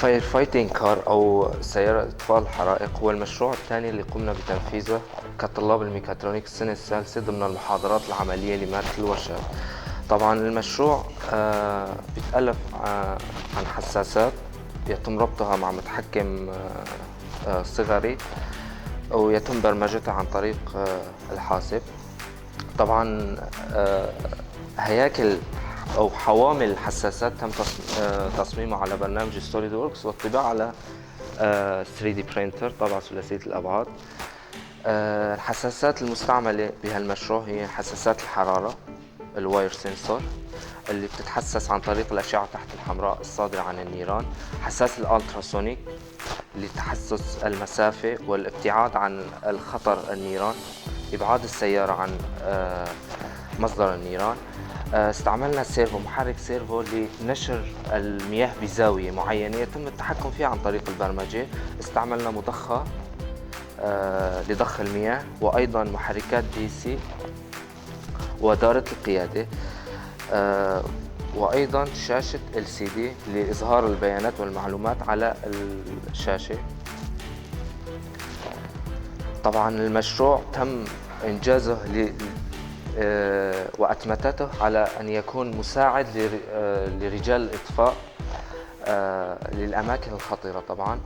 الفاير فايتنج كار أو سيارة إطفاء الحرائق هو المشروع الثاني اللي قمنا بتنفيذه كطلاب الميكاترونيك السنة الثالثة ضمن المحاضرات العملية لمادة الورشات. طبعا المشروع بيتألف عن حساسات يتم ربطها مع متحكم صغري ويتم برمجتها عن طريق الحاسب. طبعا هياكل أو حوامل الحساسات تم تصميمها على برنامج ستوليد ووركس والطباعة على 3D printer طابعة ثلاثية الأبعاد. الحساسات المستعملة بهالمشروع هي حساسات الحرارة الواير سنسور اللي بتتحسس عن طريق الأشعة تحت الحمراء الصادرة عن النيران، حساس الألتراسونيك لتحسس المسافة والابتعاد عن الخطر النيران، إبعاد السيارة عن مصدر النيران. استعملنا سيرفو محرك سيرفو لنشر المياه بزاوية معينة يتم التحكم فيها عن طريق البرمجة. استعملنا مضخة لضخ المياه وأيضا محركات دي سي ودارة القيادة، وأيضا شاشة LCD لإظهار البيانات والمعلومات على الشاشة. طبعا المشروع تم إنجازه وأتمتته على أن يكون مساعد لرجال الإطفاء للأماكن الخطرة طبعا.